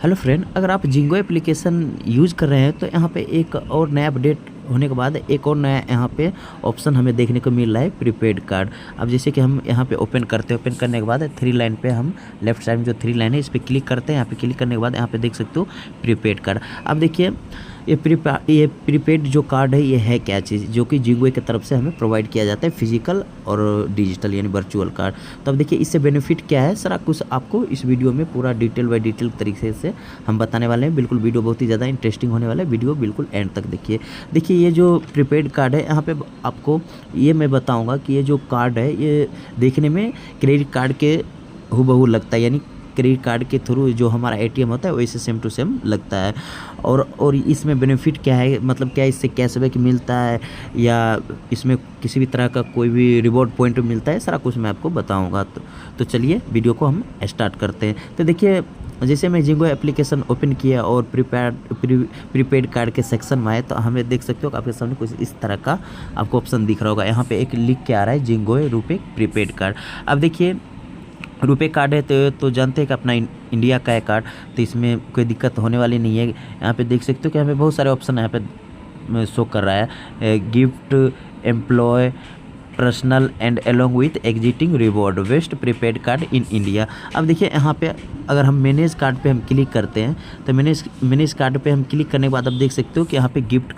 Hello friend, अगर आप ginkgo application use कर रहे हैं तो यहाँ पे एक और नया अपडेट होने के बाद एक और नया यहाँ पे ऑप्शन हमें देखने को मिल रहा है, प्रीपेड कार्ड। अब जैसे कि हम यहाँ पे ओपन करते हैं, ओपन करने के बाद थ्री लाइन पे हम लेफ्ट साइड में जो थ्री लाइन है इस पर क्लिक करते हैं। यहाँ पे क्लिक करने के बाद यहाँ पे देख सकते हो प्रीपेड कार्ड। अब देखिए ये प्रीपेड जो कार्ड है ये है क्या चीज़, जो कि जिंगो की तरफ से हमें प्रोवाइड किया जाता है, फिजिकल और डिजिटल यानी वर्चुअल कार्ड। तो अब देखिए इससे बेनिफिट क्या है, सारा कुछ आपको इस वीडियो में पूरा डिटेल बाय डिटेल तरीके से हम बताने वाले हैं। बिल्कुल वीडियो बहुत ही ज़्यादा इंटरेस्टिंग होने वाला है, वीडियो बिल्कुल एंड तक देखिए। देखिए ये जो प्रीपेड कार्ड है यहाँ पे आपको ये मैं बताऊँगा कि ये जो कार्ड है ये देखने में क्रेडिट कार्ड के हूबहू लगता है, यानी क्रेडिट कार्ड के थ्रू जो हमारा एटीएम होता है वैसे सेम टू सेम लगता है। और इसमें बेनिफिट क्या है, मतलब क्या इससे कैशबैक मिलता है या इसमें किसी भी तरह का कोई भी रिवॉर्ड पॉइंट मिलता है, सारा कुछ मैं आपको बताऊंगा। तो चलिए वीडियो को हम स्टार्ट करते हैं। तो देखिए जैसे मैं जिंगो एप्लीकेशन ओपन किया और प्रीपेड कार्ड के सेक्शन में आए तो हमें देख सकते हो कि आपके सामने कुछ इस तरह का आपको ऑप्शन दिख रहा होगा। यहाँ पे एक लिख के आ रहा है जिंगो रुपे प्रीपेड कार्ड। अब देखिए रुपे कार्ड है तो जानते हैं कि अपना इंडिया का है कार्ड, तो इसमें कोई दिक्कत होने वाली नहीं है। यहाँ पे देख सकते हो कि हमें बहुत सारे ऑप्शन यहाँ पे शो कर रहा है, gift, employ, personal and along with exciting reward, best prepaid card in India. अब देखिए यहाँ पे अगर हम मैनेज कार्ड पे हम क्लिक करते हैं तो मैनेज कार्ड पे हम क्लिक करने के बाद आप देख सकते हो कि यहाँ पे गिफ्ट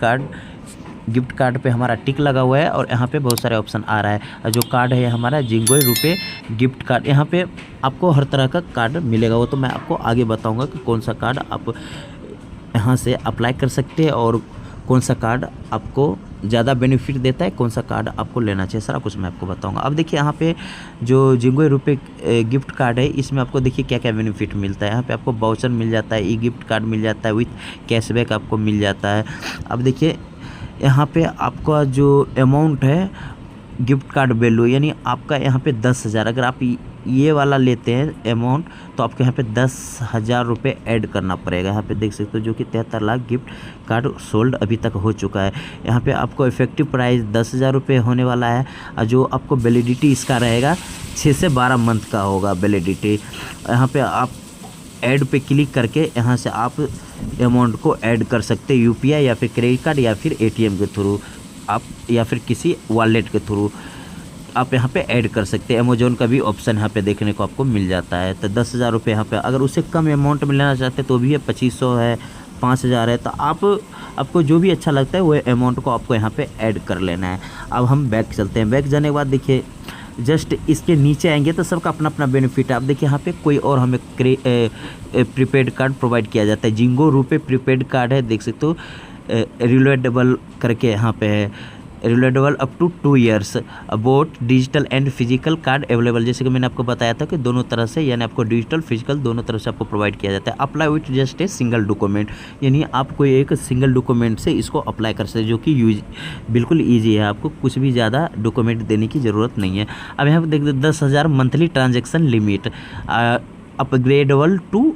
कार्ड पे हमारा टिक लगा हुआ है और यहाँ पे बहुत सारे ऑप्शन आ रहा है। और जो कार्ड है हमारा जिंगो रुपे गिफ्ट कार्ड, यहाँ पे आपको हर तरह का कार्ड मिलेगा। वो तो मैं आपको आगे बताऊंगा कि कौन सा कार्ड आप यहाँ से अप्लाई कर सकते हैं और कौन सा कार्ड आपको ज़्यादा बेनिफिट देता है, कौन सा कार्ड आपको लेना चाहिए, सारा कुछ मैं आपको बताऊंगा। अब देखिए यहाँ पे जो जिंगो रुपे गिफ्ट कार्ड है इसमें आपको देखिए क्या क्या बेनिफिट मिलता है। यहाँ पे आपको वाउचर मिल जाता है, ई गिफ्ट कार्ड मिल जाता है, विथ कैशबैक आपको मिल जाता है। अब देखिए यहाँ पे आपका जो अमाउंट है गिफ्ट कार्ड वैल्यू, यानी आपका यहाँ पे 10,000, अगर आप ये वाला लेते हैं अमाउंट तो आपको यहाँ पे 10,000 रुपये ऐड करना पड़ेगा। यहाँ पे देख सकते हो जो कि 73 लाख गिफ्ट कार्ड सोल्ड अभी तक हो चुका है। यहाँ पे आपको इफेक्टिव प्राइस 10,000 रुपये होने वाला है और जो आपको वैलिडिटी इसका रहेगा 6 से 12 मंथ का होगा वैलिडिटी। यहाँ पे आप ऐड पे क्लिक करके यहाँ से आप अमाउंट को ऐड कर सकते हैं, यूपीआई या फिर क्रेडिट कार्ड या फिर एटीएम के थ्रू आप या फिर किसी वॉलेट के थ्रू आप यहाँ पे ऐड कर सकते हैं। अमेजोन का भी ऑप्शन यहाँ पे देखने को आपको मिल जाता है। तो 10,000 रुपये यहाँ पे, अगर उससे कम अमाउंट में लेना चाहते हैं तो भी है, 2500 है, 5,000 है, तो आपको जो भी अच्छा लगता है वो अमाउंट को आपको यहाँ पे ऐड कर लेना है। अब हम बैक चलते हैं। बैक जाने के बाद देखिए जस्ट इसके नीचे आएंगे तो सबका अपना अपना बेनिफिट है। आप देखिए यहाँ पे कोई और हमें प्रीपेड कार्ड प्रोवाइड किया जाता है, जिंगो रुपे प्रीपेड कार्ड है, देख सकते हो रिलेटेबल करके यहाँ पे है, relatable up to 2 years, both digital and physical card available. जैसे कि मैंने आपको बताया था कि दोनों तरह से, यानी आपको डिजिटल फिजिकल दोनों तरह से आपको प्रोवाइड किया जाता है। Apply with just a single document, यानी आप कोई एक सिंगल डॉक्यूमेंट से इसको अप्लाई कर सकते हैं, जो कि यूज बिल्कुल ईजी है, आपको कुछ भी ज़्यादा डॉक्यूमेंट देने की ज़रूरत नहीं है। अब यहाँ पर देखते 10,000 monthly transaction limit, upgradable to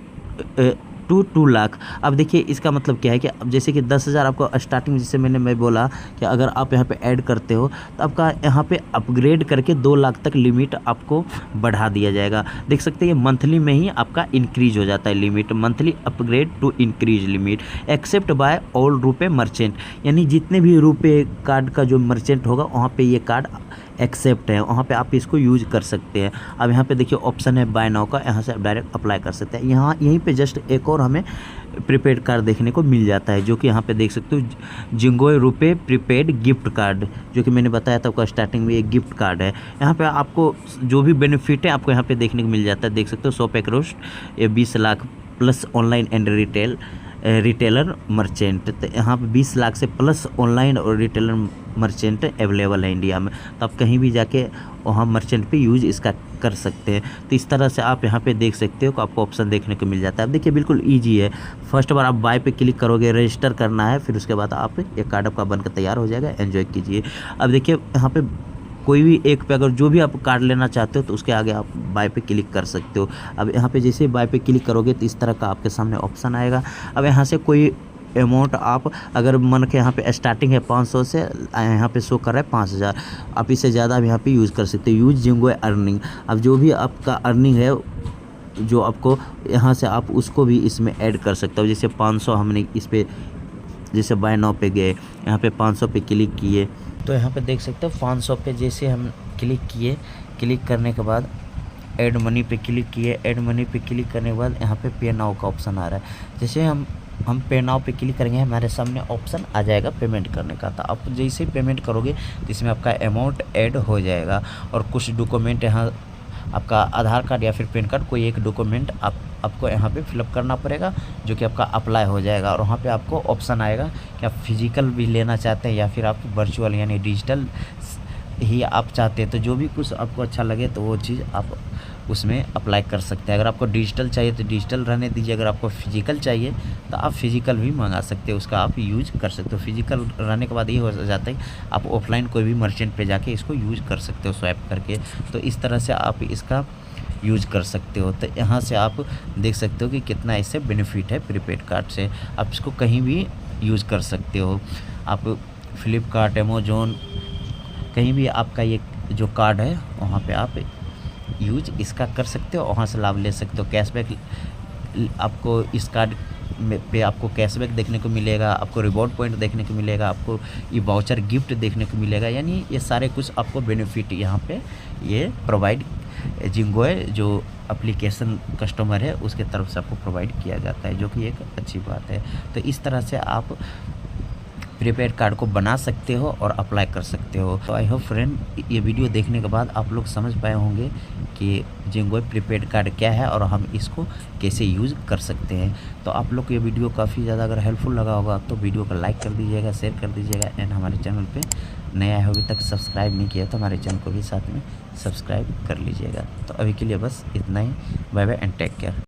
2 lakh. अब देखिए इसका मतलब क्या है कि अब जैसे कि 10,000 आपको स्टार्टिंग, जैसे मैं बोला कि अगर आप यहाँ पे ऐड करते हो तो आपका यहाँ पे अपग्रेड करके 2 लाख तक लिमिट आपको बढ़ा दिया जाएगा। देख सकते हैं ये मंथली में ही आपका इंक्रीज हो जाता है limit, monthly upgrade to increase limit, accept by all RuPay merchant, यानी जितने भी रुपे कार्ड का जो मर्चेंट होगा वहाँ पे ये कार्ड एक्सेप्ट है, वहाँ पे आप इसको यूज कर सकते हैं। अब यहाँ पे देखिए ऑप्शन है बाय नाउ का, यहाँ से आप डायरेक्ट अप्लाई कर सकते हैं। यहीं पे जस्ट एक और हमें प्रीपेड कार्ड देखने को मिल जाता है, जो कि यहाँ पे देख सकते हो ginkgo RuPay prepaid gift card, जो कि मैंने बताया था आपको स्टार्टिंग में एक गिफ्ट कार्ड है। यहाँ पे आपको जो भी बेनिफिट है आपको यहाँ पे देखने को मिल जाता है, देख सकते हो shop across 20 lakh plus online and retailer merchant, तो यहाँ पे 20 लाख से प्लस ऑनलाइन और रिटेलर मर्चेंट अवेलेबल है इंडिया में, तो आप कहीं भी जाके वहाँ मर्चेंट पे यूज़ इसका कर सकते हैं। तो इस तरह से आप यहाँ पे देख सकते हो कि आपको ऑप्शन देखने को मिल जाता है। अब देखिए बिल्कुल इजी है, फर्स्ट बार आप बाय पे क्लिक करोगे, रजिस्टर करना है, फिर उसके बाद आप ये कार्ड आपका बनकर तैयार हो जाएगा, एंजॉय कीजिए। अब देखिए यहाँ पे कोई भी एक पे अगर जो भी आप कार्ड लेना चाहते हो तो उसके आगे आप बाय पे क्लिक कर सकते हो। अब यहाँ पे जैसे बाय पे क्लिक करोगे तो इस तरह का आपके सामने ऑप्शन आएगा। अब यहाँ से कोई अमाउंट आप अगर मन के यहाँ पे स्टार्टिंग है 500 से, यहाँ पे शो कर रहा है 5,000, आप इससे ज़्यादा यहाँ पे यूज़ कर सकते हो। यूज जिंगो अर्निंग, अब जो भी आपका अर्निंग है जो आपको यहाँ से आप उसको भी इसमें ऐड कर सकते हो। जैसे 500 हमने इस पे जैसे बाय नाउ पे गए, यहाँ पे 500 पे क्लिक किए तो यहाँ पे देख सकते हो 500 पे जैसे हम क्लिक किए, क्लिक करने के बाद ऐड मनी पे क्लिक किए, ऐड मनी पे क्लिक करने के बाद यहाँ पे पे नाउ का ऑप्शन आ रहा है। जैसे हम पे नाउ पे क्लिक करेंगे हमारे सामने ऑप्शन आ जाएगा पेमेंट करने का। तो आप जैसे ही पेमेंट करोगे तो इसमें आपका अमाउंट ऐड हो जाएगा और कुछ डॉक्यूमेंट यहाँ आपका आधार कार्ड या फिर पैन कार्ड कोई एक डॉक्यूमेंट आपको यहाँ पे फिलअप करना पड़ेगा जो कि आपका अप्लाई हो जाएगा। और वहाँ पे आपको ऑप्शन आएगा कि आप फिजिकल भी लेना चाहते हैं या फिर आप वर्चुअल यानी डिजिटल ही आप चाहते हैं। तो जो भी कुछ आपको अच्छा लगे तो वो चीज़ आप उसमें अप्लाई कर सकते हैं। अगर आपको डिजिटल चाहिए तो डिजिटल रहने दीजिए, अगर आपको फिजिकल चाहिए तो आप फिजिकल भी मंगा सकते हो, उसका आप यूज कर सकते हो। फिजिकल रहने के बाद ये हो जाता है आप ऑफलाइन कोई भी मर्चेंट पे जाके इसको यूज कर सकते हो स्वैप करके। तो इस तरह से आप इसका यूज कर सकते हो। तो यहाँ से आप देख सकते हो कि कितना इससे बेनिफिट है प्रीपेड कार्ड से। आप इसको कहीं भी यूज कर सकते हो। आप फ्लिपकार्ट, अमेज़न कहीं भी आपका ये जो कार्ड है वहाँ पे आप यूज इसका कर सकते हो, वहाँ से लाभ ले सकते हो। कैशबैक आपको इस कार्ड पे आपको कैशबैक देखने को मिलेगा, आपको रिवॉर्ड पॉइंट देखने को मिलेगा, आपको ये वाउचर गिफ्ट देखने को मिलेगा। यानी ये सारे कुछ आपको बेनिफिट यहाँ पे ये प्रोवाइड जिंगोए जो एप्लीकेशन कस्टमर है उसके तरफ से आपको प्रोवाइड किया जाता है, जो कि एक अच्छी बात है। तो इस तरह से आप प्रीपेड कार्ड को बना सकते हो और अप्लाई कर सकते हो। तो आई होप फ्रेंड ये वीडियो देखने के बाद आप लोग समझ पाए होंगे कि जिंगोए प्रीपेड कार्ड क्या है और हम इसको कैसे यूज़ कर सकते हैं। तो आप लोग को ये वीडियो काफ़ी ज़्यादा अगर हेल्पफुल लगा होगा तो वीडियो को लाइक कर दीजिएगा, शेयर कर दीजिएगा एंड हमारे चैनल पे नया है अभी तक सब्सक्राइब नहीं किया तो हमारे चैनल को भी साथ में सब्सक्राइब कर लीजिएगा। तो अभी के लिए बस इतना ही। Bye bye and take care.